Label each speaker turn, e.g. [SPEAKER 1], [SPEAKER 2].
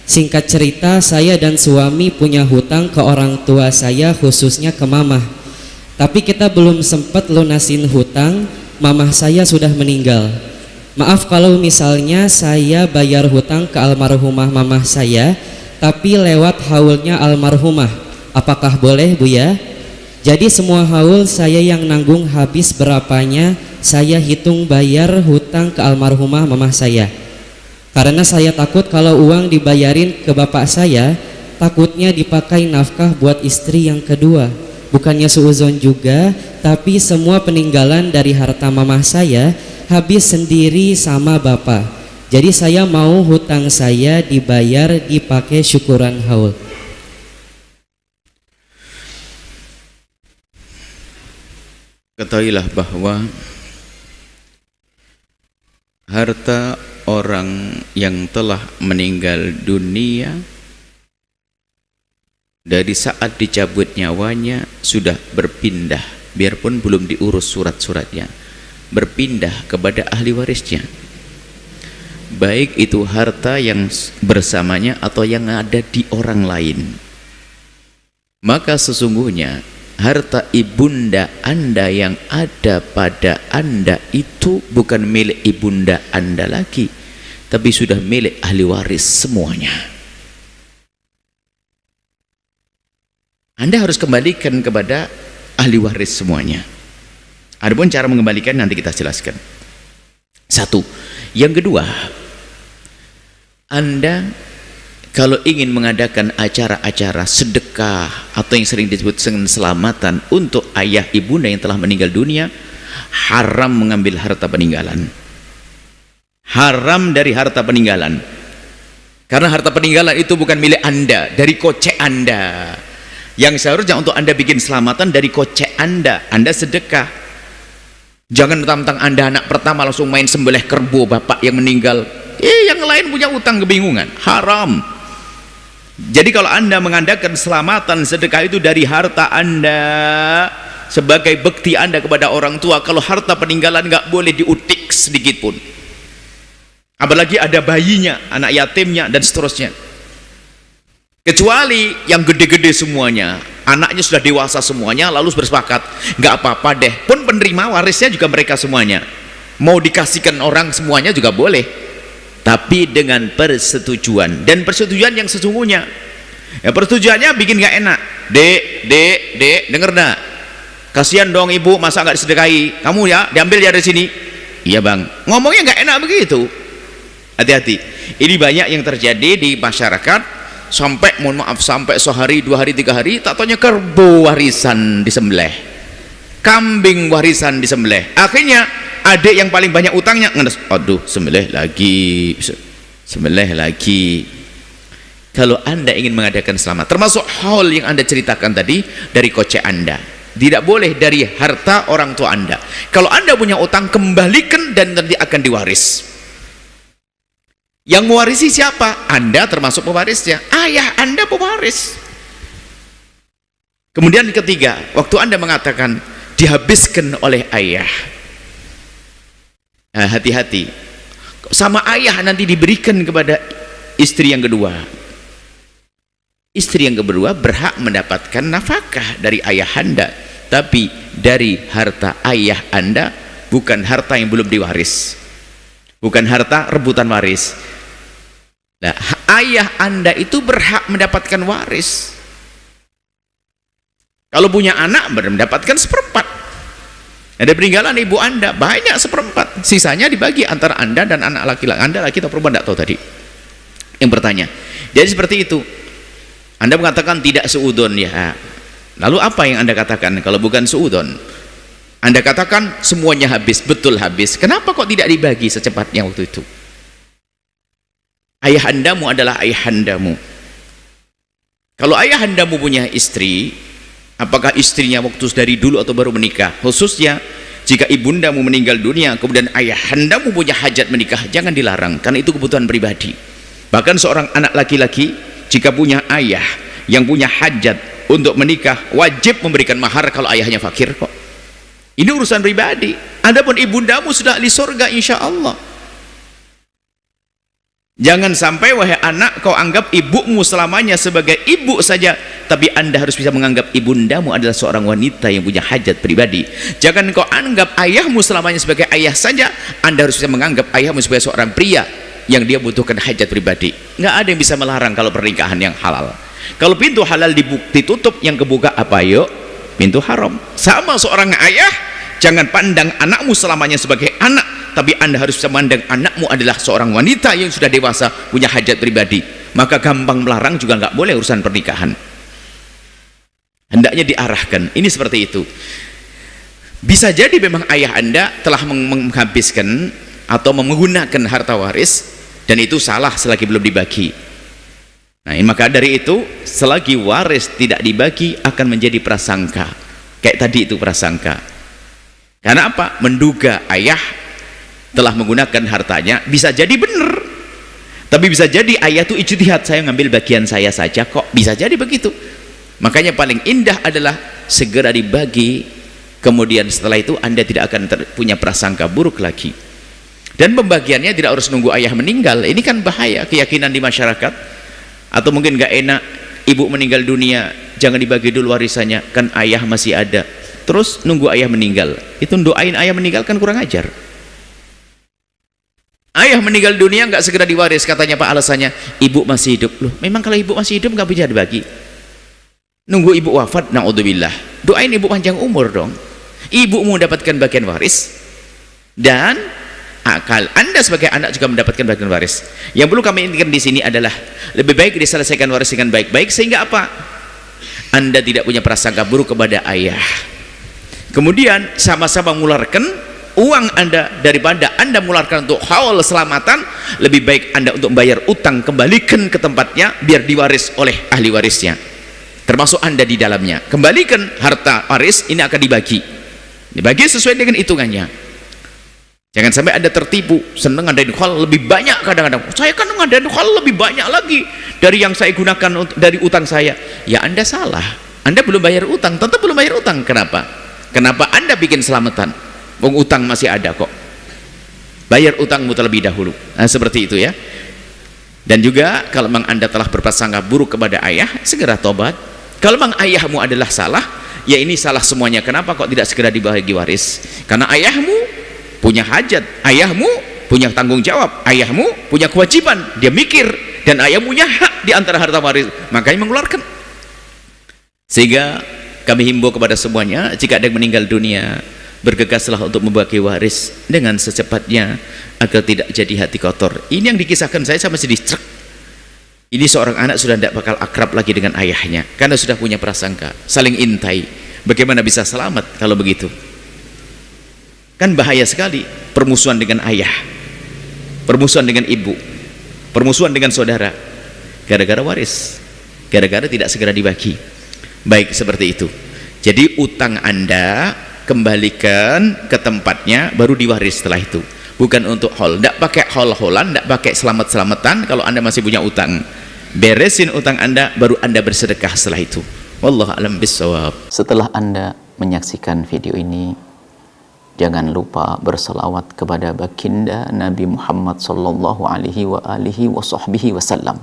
[SPEAKER 1] Singkat cerita, saya dan suami punya hutang ke orang tua saya, khususnya ke mamah. Tapi kita belum sempat lunasin hutang, mamah saya sudah meninggal. Maaf kalau misalnya saya bayar hutang ke almarhumah mamah saya, tapi lewat haulnya almarhumah. Apakah boleh, Bu ya? Jadi semua haul saya yang nanggung, habis berapanya saya hitung bayar hutang ke almarhumah mamah saya. Karena saya takut kalau uang dibayarin ke bapak saya, takutnya dipakai nafkah buat istri yang kedua. Bukannya suuzon juga, tapi semua peninggalan dari harta mamah saya habis sendiri sama bapak. Jadi saya mau hutang saya dibayar, dipakai syukuran haul.
[SPEAKER 2] Ketahuilah bahwa harta orang yang telah meninggal dunia dari saat dicabut nyawanya sudah berpindah, biarpun belum diurus surat-suratnya, berpindah kepada ahli warisnya, baik itu harta yang bersamanya atau yang ada di orang lain. Maka sesungguhnya harta ibunda Anda yang ada pada Anda itu bukan milik ibunda Anda lagi, tapi sudah milik ahli waris semuanya. Anda harus kembalikan kepada ahli waris semuanya. Adapun cara mengembalikan nanti kita jelaskan. Satu. Yang kedua, Anda kalau ingin mengadakan acara-acara sedekah atau yang sering disebut selamatan untuk ayah ibunda yang telah meninggal dunia, haram mengambil harta peninggalan. Haram dari harta peninggalan. Karena harta peninggalan itu bukan milik Anda, dari kocek Anda. Yang seharusnya untuk Anda bikin selamatan dari kocek Anda sedekah. Jangan mentang-mentang Anda anak pertama langsung main sembelih kerbau bapak yang meninggal. Yang lain punya utang, kebingungan. Haram. Jadi kalau Anda mengadakan selamatan sedekah itu dari harta Anda sebagai bekti Anda kepada orang tua. Kalau harta peninggalan nggak boleh diutik sedikit pun. Apalagi ada bayinya, anak yatimnya dan seterusnya. Kecuali yang gede-gede semuanya, anaknya sudah dewasa semuanya, lalu bersepakat nggak apa-apa deh. Pun penerima warisnya juga mereka semuanya. Mau dikasihkan orang semuanya juga boleh. Tapi dengan persetujuan, dan persetujuan yang sesungguhnya. Ya, persetujuannya bikin gak enak. Dek, denger nak, kasihan dong ibu, masa gak disedekahi? Kamu ya, diambil ya dari sini. Iya bang, ngomongnya gak enak begitu. Hati-hati. Ini banyak yang terjadi di masyarakat. Sampai, mohon maaf, sampai sehari, 2 hari, 3 hari, tak taunya kerbau warisan disembelih, kambing warisan disembelih. Akhirnya adik yang paling banyak utangnya ngenes, aduh sembelih lagi. Kalau Anda ingin mengadakan selamat, termasuk haul yang Anda ceritakan tadi, dari kocek Anda, tidak boleh dari harta orang tua Anda. Kalau Anda punya utang, kembalikan dan nanti akan diwaris. Yang mewarisi siapa? Anda termasuk pewarisnya, ayah Anda pewaris. Kemudian ketiga, waktu Anda mengatakan dihabiskan oleh ayah, nah, hati-hati, sama ayah nanti diberikan kepada istri yang kedua. Istri yang kedua berhak mendapatkan nafkah dari ayah Anda, tapi dari harta ayah Anda, bukan harta yang belum diwaris, bukan harta rebutan waris. Nah, ayah Anda itu berhak mendapatkan waris. Kalau punya anak mendapatkan seperempat. Ada peninggalan ibu Anda banyak seperempat, sisanya dibagi antara Anda dan anak laki-laki. Anda laki atau perempuan tidak tahu tadi yang bertanya. Jadi seperti itu. Anda mengatakan tidak suudon ya. Lalu apa yang Anda katakan kalau bukan suudon? Anda katakan semuanya habis, betul habis. Kenapa kok tidak dibagi secepatnya waktu itu? Ayahandamu adalah ayahandamu. Kalau ayahandamu punya istri, apakah istrinya waktu dari dulu atau baru menikah? Khususnya jika ibundamu meninggal dunia kemudian ayahandamu punya hajat menikah, jangan dilarang, karena itu kebutuhan pribadi. Bahkan seorang anak laki-laki jika punya ayah yang punya hajat untuk menikah, wajib memberikan mahar kalau ayahnya fakir kok. Ini urusan pribadi. Adapun ibundamu sudah ahli surga insya Allah. Jangan sampai wahai anak kau anggap ibumu selamanya sebagai ibu saja, tapi anda harus bisa menganggap ibundamu adalah seorang wanita yang punya hajat pribadi. Jangan kau anggap ayahmu selamanya sebagai ayah saja, anda harus bisa menganggap ayahmu sebagai seorang pria yang dia butuhkan hajat pribadi. Nggak ada yang bisa melarang kalau pernikahan yang halal. Kalau pintu halal ditutup, yang kebuka apa? Yuk, pintu haram. Sama seorang ayah, jangan pandang anakmu selamanya sebagai anak, tapi anda harus bisa memandang anakmu adalah seorang wanita yang sudah dewasa, punya hajat pribadi. Maka gampang melarang juga nggak boleh urusan pernikahan. Hendaknya diarahkan. Ini seperti itu. Bisa jadi memang ayah anda telah menghabiskan atau menggunakan harta waris, dan itu salah selagi belum dibagi. Nah, maka dari itu selagi waris tidak dibagi akan menjadi prasangka. Kayak tadi itu prasangka. Karena apa? Menduga ayah telah menggunakan hartanya, bisa jadi benar, tapi bisa jadi ayah itu ijtihad, saya ngambil bagian saya saja kok, bisa jadi begitu. Makanya paling indah adalah segera dibagi, kemudian setelah itu anda tidak akan punya prasangka buruk lagi. Dan pembagiannya tidak harus nunggu ayah meninggal. Ini kan bahaya keyakinan di masyarakat. Atau mungkin gak enak, ibu meninggal dunia, jangan dibagi dulu warisannya, kan ayah masih ada, terus nunggu ayah meninggal. Itu doain ayah meninggal kan kurang ajar. Ayah meninggal dunia nggak segera diwaris, katanya Pak, alasannya ibu masih hidup. Loh, memang kalau ibu masih hidup nggak bisa dibagi? Nunggu ibu wafat, naudzubillah. Doain ibu panjang umur dong. Ibu mau mendapatkan bagian waris, dan akal anda sebagai anak juga mendapatkan bagian waris. Yang perlu kami ingatkan di sini adalah lebih baik diselesaikan waris dengan baik-baik, sehingga apa? Anda tidak punya prasangka buruk kepada ayah. Kemudian sama-sama mengeluarkan uang anda, daripada anda mengeluarkan untuk haul selamatan, lebih baik anda untuk membayar utang, kembalikan ke tempatnya biar diwaris oleh ahli warisnya, termasuk anda di dalamnya. Kembalikan harta waris ini, akan dibagi sesuai dengan hitungannya. Jangan sampai anda tertipu, senang ngadain haul lebih banyak. Kadang-kadang saya kan ngadain haul lebih banyak lagi dari yang saya gunakan dari utang saya. Ya anda salah, anda belum bayar utang, tetap belum bayar utang. Kenapa anda bikin selamatan? Wong utang masih ada kok, bayar utangmu terlebih dahulu. Nah, seperti itu ya. Dan juga kalau memang anda telah berprasangka buruk kepada ayah, segera tobat. Kalau memang ayahmu adalah salah, ya ini salah semuanya. Kenapa kok tidak segera dibagi waris? Karena ayahmu punya hajat, ayahmu punya tanggung jawab, ayahmu punya kewajiban, dia mikir, dan ayahmu punya hak di antara harta waris, makanya mengeluarkan. Sehingga kami himbau kepada semuanya, jika ada yang meninggal dunia, bergegaslah untuk membagi waris dengan secepatnya agar tidak jadi hati kotor. Ini yang dikisahkan saya sama sedih. Ini seorang anak sudah tidak bakal akrab lagi dengan ayahnya karena sudah punya prasangka, saling intai. Bagaimana bisa selamat kalau begitu? Kan bahaya sekali permusuhan dengan ayah, permusuhan dengan ibu, permusuhan dengan saudara, gara-gara waris, gara-gara tidak segera dibagi. Baik, seperti itu. Jadi utang anda kembalikan ke tempatnya, baru diwaris setelah itu. Bukan untuk hol, tidak pakai hol-holan, tidak pakai selamat-selamatan. Kalau anda masih punya utang, beresin utang anda, baru anda bersedekah setelah itu. Wallahu a'lam bishawab.
[SPEAKER 3] Setelah anda menyaksikan video ini, jangan lupa berselawat kepada baginda Nabi Muhammad sallallahu alaihi wa alihi wa sahbihi wasallam.